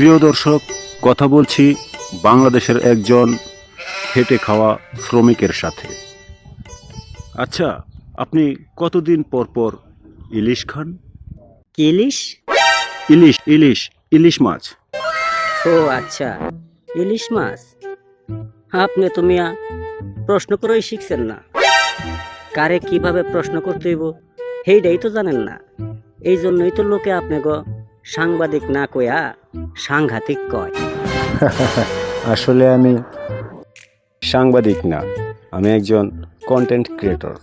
প্রিয় দর্শক, কথা বলছি বাংলাদেশের একজন খেটে খাওয়া শ্রমিকের সাথে। আচ্ছা, আপনি কতদিন পর পর ইলিশ খান? কি ইলিশ? ইলিশ ইলিশ ইলিশ মাছ। ও আচ্ছা, ইলিশ মাছ। আপনি তো মিয়া প্রশ্ন করেই শিখছেন না। কারে কিভাবে প্রশ্ন করতে হইব সেইটাই তো জানেন না। এই জন্যই তো লোকে আপনাকে সাংবাদিক না কয়া সাংঘাতিক কয়। আসলে আমি সাংবাদিক না, আমি একজন content creator.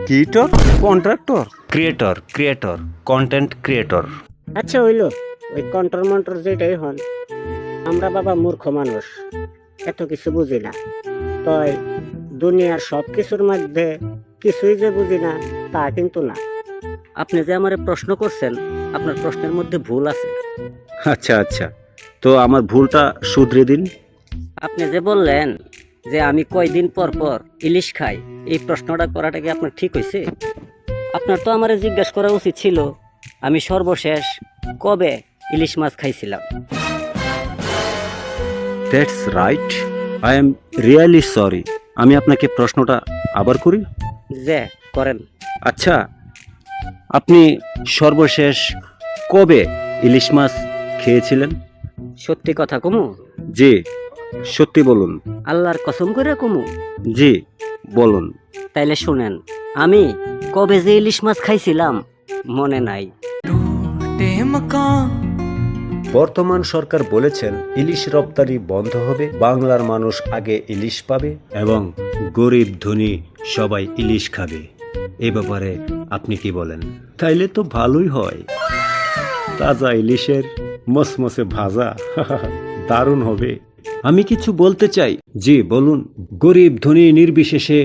Creator? Contractor? Creator content creator. আচ্ছা হইল, ওই কন্ট্রোল মন্টর যেটাই হন, আমরা বাবা মূর্খ মানুষ, এত কিছু বুঝি না। তাই দুনিয়ার সব কিছুর মধ্যে কিছুই যে বুঝি না তা কিন্তু না। আপনি যে আমারে প্রশ্ন করছেন, আপনার প্রশ্নের মধ্যে ভুল আছে। আচ্ছা আচ্ছা, তো আমার ভুলটা শুধরে দিন। আপনি যে বললেন যে আমি কয়দিন পর পর ইলিশ খাই, এই প্রশ্নটা করাটা কি আপনার ঠিক হয়েছে? আপনার তো আমারে জিজ্ঞাসা করা উচিত ছিল আমি সর্বশেষ কবে ইলিশ মাছ খাইছিলাম। That's right, I am really sorry. আমি আপনাকে প্রশ্নটা আবার করি। যে করেন। আচ্ছা, আপনি সর্বশেষ কবে ইলিশ মাছ খেয়েছিলেন? সত্যি কথা কমু? জি, সত্যি বলুন। আল্লাহর কসম করে কমু? জি, বলুন। তাইলে শুনেন, আমি কবে যে ইলিশ মাছ খাইছিলাম মনে নাই। বর্তমান সরকার বলেছেন ইলিশ রপ্তানি বন্ধ হবে, বাংলার মানুষ আগে ইলিশ পাবে এবং গরিব ধনী সবাই ইলিশ খাবে। এই ব্যাপারে আপনি কি বলেন? তাইলে তো ভালোই হয়। তাজা ইলিশের মসমসে ভাজা দারুণ হবে। আমি কিছু বলতে চাই। জি বলুন। গরিব ধনী নির্বিশেষে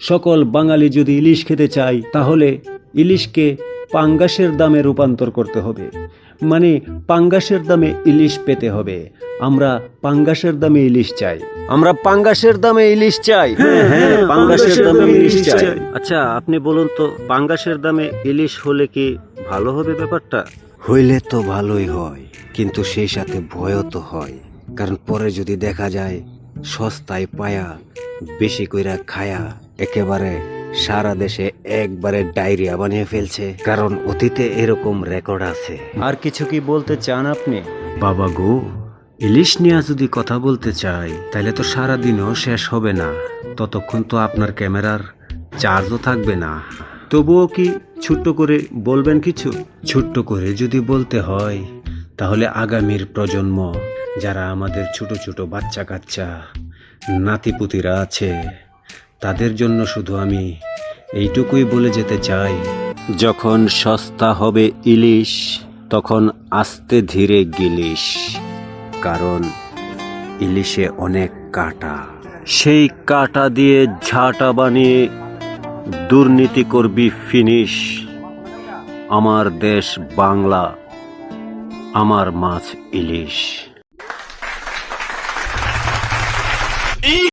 সকল বাঙালি যদি ইলিশ খেতে চাই, তাহলে ইলিশকে পাঙ্গাসের দামে রূপান্তর করতে হবে। মানে পাঙ্গাসের দামে ইলিশ পেতে হবে। আমরা পাঙ্গাসের দামে ইলিশ চাই। আমরা পাঙ্গাসের দামে ইলিশ চাই। হ্যাঁ, পাঙ্গাসের দামে ইলিশ চাই। আচ্ছা, আপনি বলুন তো, পাঙ্গাসের দামে ইলিশ হলে কি ভালো হবে ব্যাপারটা? হইলে তো ভালোই হয়, কিন্তু সেই সাথে ভয়ও তো হয়। কারণ পরে যদি দেখা যায় সস্তায় পায়া বেশি কইরা খায়া একেবারে সারা দেশে একবারে ডায়রিয়া বানিয়ে ফেলছে। কারণ অতীতে এরকম রেকর্ড আছে। আর কিছু কি বলতে চান আপনি? বাবা গো, ইলিশ নিয়ে যদি কথা বলতে চাই তাহলে তো সারা দিনও শেষ হবে না। ততক্ষণ তো আপনার ক্যামেরার চার্জও থাকবে না। তবুও কি ছোট্ট করে বলবেন কিছু? ছোট্ট করে যদি বলতে হয়, তাহলে আগামীর প্রজন্ম, যারা আমাদের ছোট ছোট বাচ্চা কাচ্চা নাতিপুতিরা আছে, তাদের জন্য শুধু আমি এইটুকুই বলে যেতে চাই, যখন সস্তা হবে ইলিশ তখন আস্তে ধীরে গিলিস। কারণ ইলিশে অনেক কাঁটা, সেই কাঁটা দিয়ে ঝাঁটা বানিয়ে দুর্নীতি করবি ফিনিশ। আমার দেশ বাংলা, আমার মাছ ইলিশ।